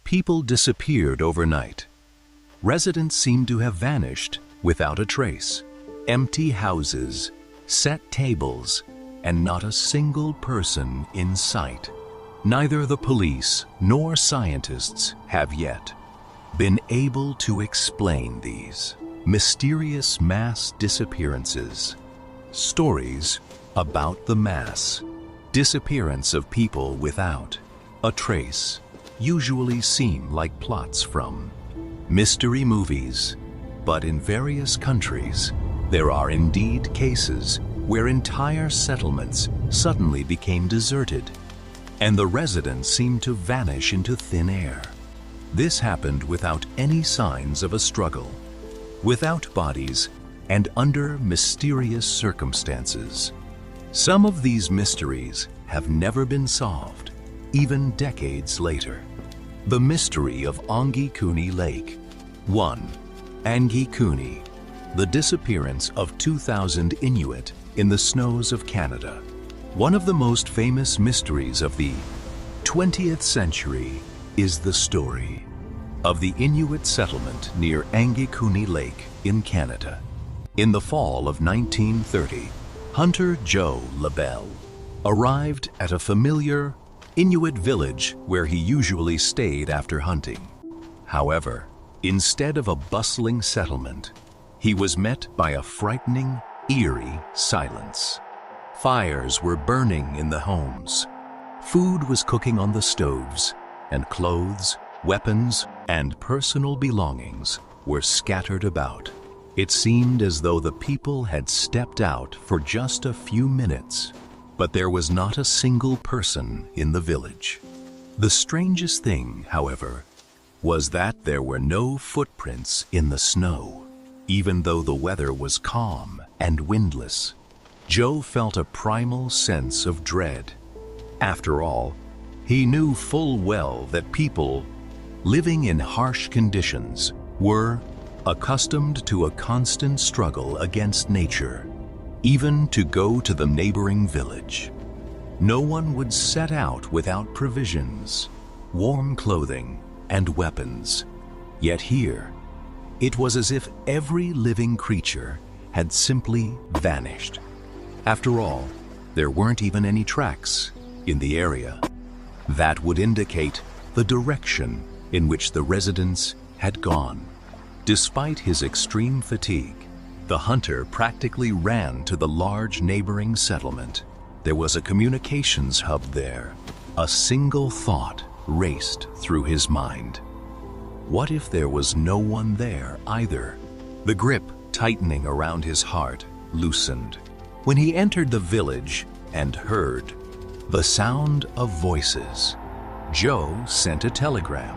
People disappeared overnight. Residents seemed to have vanished without a trace. Empty houses, set tables, and not a single person in sight. Neither the police nor scientists have yet been able to explain these mysterious mass disappearances. Stories about the mass disappearance of people without a trace usually seem like plots from mystery movies, but in various countries there are indeed cases where entire settlements suddenly became deserted and the residents seemed to vanish into thin air. This happened without any signs of a struggle, without bodies, and under mysterious circumstances. Some of these mysteries have never been solved, even decades later. The mystery of Angikuni Lake. 1. Angikuni, the disappearance of 2,000 Inuit in the snows of Canada. One of the most famous mysteries of the 20th century is the story of the Inuit settlement near Angikuni Lake in Canada. In the fall of 1930, hunter Joe LaBelle arrived at a familiar Inuit village where he usually stayed after hunting. However, instead of a bustling settlement, he was met by a frightening, eerie silence. Fires were burning in the homes. Food was cooking on the stoves, and clothes, weapons, and personal belongings were scattered about. It seemed as though the people had stepped out for just a few minutes, but there was not a single person in the village. The strangest thing, however, was that there were no footprints in the snow. Even though the weather was calm and windless, Joe felt a primal sense of dread. After all, he knew full well that people living in harsh conditions were accustomed to a constant struggle against nature, even to go to the neighboring village. No one would set out without provisions, warm clothing, and weapons. Yet here, it was as if every living creature had simply vanished. After all, there weren't even any tracks in the area that would indicate the direction in which the residents had gone. Despite his extreme fatigue, the hunter practically ran to the large neighboring settlement. There was a communications hub there. A single thought raced through his mind. What if there was no one there either? The grip tightening around his heart loosened when he entered the village and heard the sound of voices. Joe sent a telegram,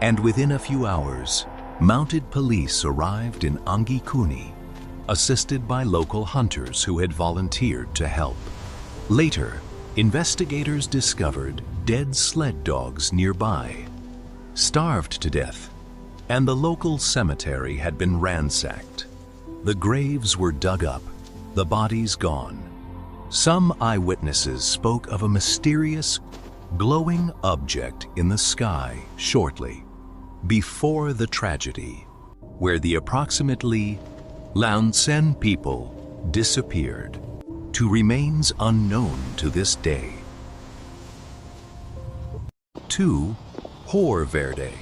and within a few hours, mounted police arrived in Angikuni, assisted by local hunters who had volunteered to help. Later, investigators discovered dead sled dogs nearby, starved to death, and the local cemetery had been ransacked. The graves were dug up, the bodies gone. Some eyewitnesses spoke of a mysterious, glowing object in the sky shortly before the tragedy, where the approximately Launsen people disappeared, to remains unknown to this day. 2. Verde.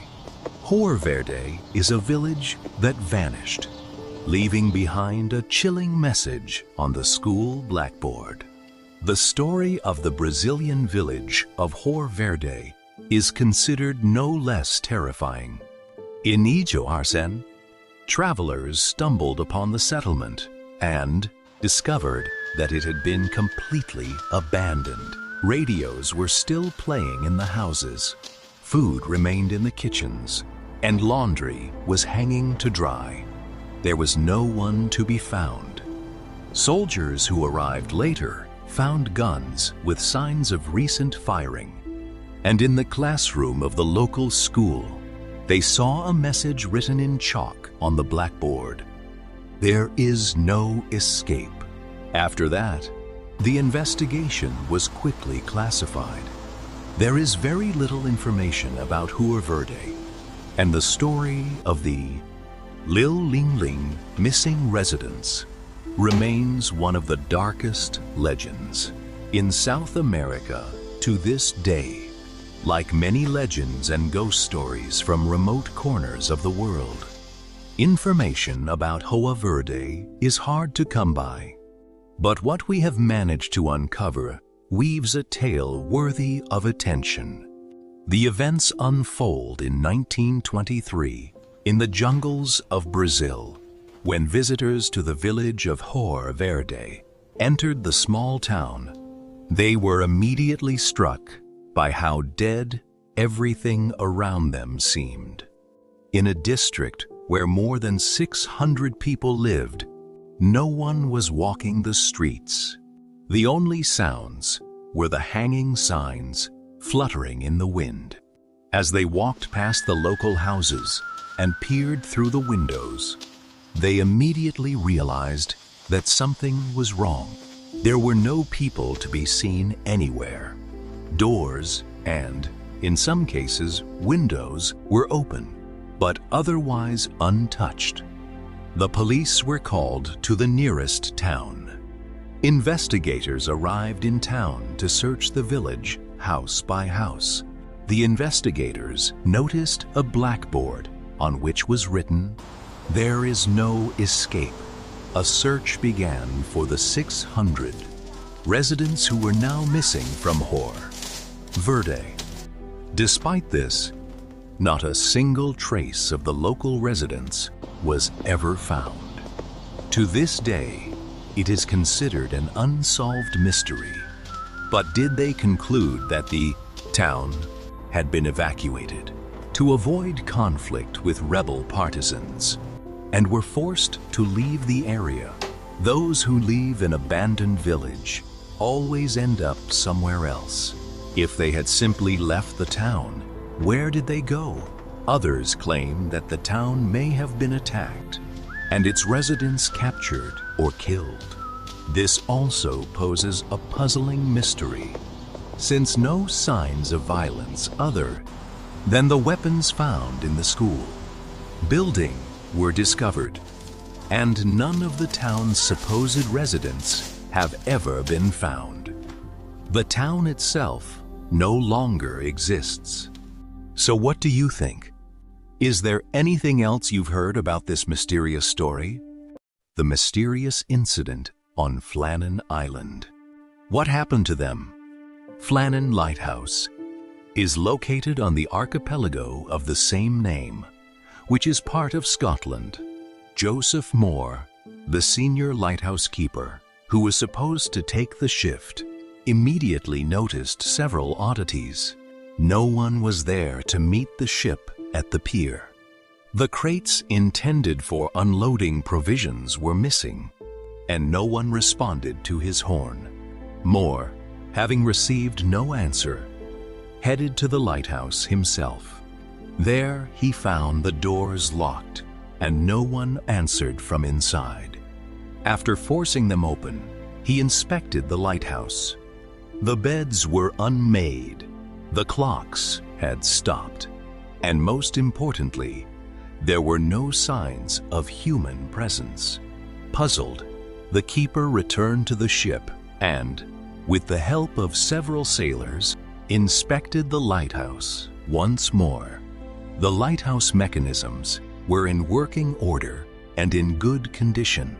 Verde is a village that vanished, leaving behind a chilling message on the school blackboard. The story of the Brazilian village of Verde is considered no less terrifying. In Ijoarsen, travelers stumbled upon the settlement and discovered that it had been completely abandoned. Radios were still playing in the houses, food remained in the kitchens, and laundry was hanging to dry. There was no one to be found. Soldiers who arrived later found guns with signs of recent firing, and in the classroom of the local school, they saw a message written in chalk on the blackboard: "There is no escape." After that, the investigation was quickly classified. There is very little information about Verde, and the story of the Lil Ling Ling missing residents remains one of the darkest legends in South America to this day. Like many legends and ghost stories from remote corners of the world, information about Verde is hard to come by. But what we have managed to uncover weaves a tale worthy of attention. The events unfold in 1923 in the jungles of Brazil, when visitors to the village of Verde entered the small town. They were immediately struck by how dead everything around them seemed. In a district where more than 600 people lived, no one was walking the streets. The only sounds were the hanging signs fluttering in the wind. As they walked past the local houses and peered through the windows, they immediately realized that something was wrong. There were no people to be seen anywhere. Doors and, in some cases, windows were open, but otherwise untouched. The police were called to the nearest town. Investigators arrived in town to search the village house by house. The investigators noticed a blackboard on which was written, "There is no escape." A search began for the 600 residents who were now missing from Verde. Despite this, not a single trace of the local residents was ever found. To this day, it is considered an unsolved mystery. But did they conclude that the town had been evacuated to avoid conflict with rebel partisans and were forced to leave the area? Those who leave an abandoned village always end up somewhere else. If they had simply left the town, where did they go? Others claim that the town may have been attacked and its residents captured or killed. This also poses a puzzling mystery, since no signs of violence other than the weapons found in the school building were discovered, and none of the town's supposed residents have ever been found. The town itself no longer exists. So what do you think? Is there anything else you've heard about this mysterious story? The mysterious incident on Flannan Island. What happened to them? Flannan Lighthouse is located on the archipelago of the same name, which is part of Scotland. Joseph Moore, the senior lighthouse keeper, who was supposed to take the shift, immediately noticed several oddities. No one was there to meet the ship at the pier. The crates intended for unloading provisions were missing, and no one responded to his horn. Moore, having received no answer, headed to the lighthouse himself. There he found the doors locked and no one answered from inside. After forcing them open, he inspected the lighthouse. The beds were unmade, the clocks had stopped, and most importantly, there were no signs of human presence. Puzzled, the keeper returned to the ship and, with the help of several sailors, inspected the lighthouse once more. The lighthouse mechanisms were in working order and in good condition.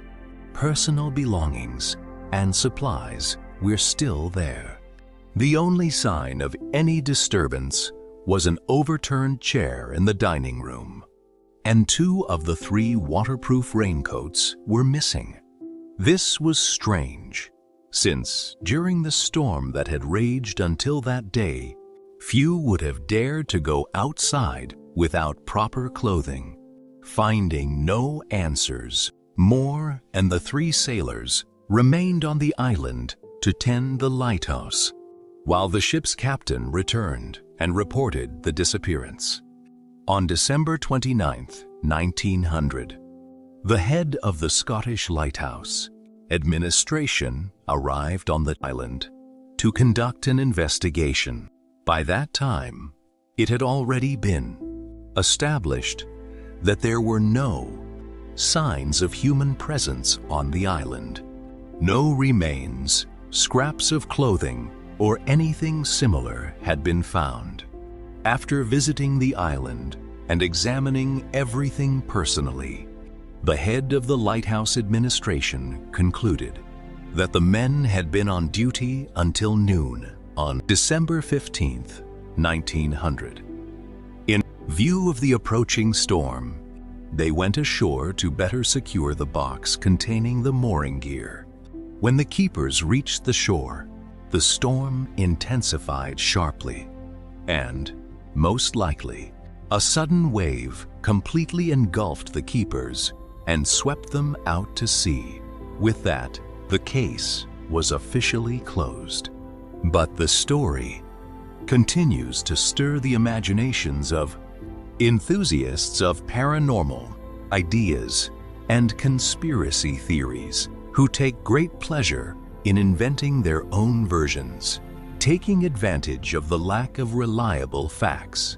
Personal belongings and supplies were still there. The only sign of any disturbance was an overturned chair in the dining room, and 2 of the 3 waterproof raincoats were missing. This was strange, since during the storm that had raged until that day, few would have dared to go outside without proper clothing. Finding no answers, Moore and the 3 sailors remained on the island to tend the lighthouse, while the ship's captain returned and reported the disappearance. On December 29, 1900, the head of the Scottish Lighthouse Administration arrived on the island to conduct an investigation. By that time, it had already been established that there were no signs of human presence on the island. No remains, scraps of clothing, or anything similar had been found. After visiting the island and examining everything personally, the head of the lighthouse administration concluded that the men had been on duty until noon on December 15th, 1900. In view of the approaching storm, they went ashore to better secure the box containing the mooring gear. When the keepers reached the shore, the storm intensified sharply, and, most likely, a sudden wave completely engulfed the keepers and swept them out to sea. With that, the case was officially closed. But the story continues to stir the imaginations of enthusiasts of paranormal ideas and conspiracy theories who take great pleasure in inventing their own versions, taking advantage of the lack of reliable facts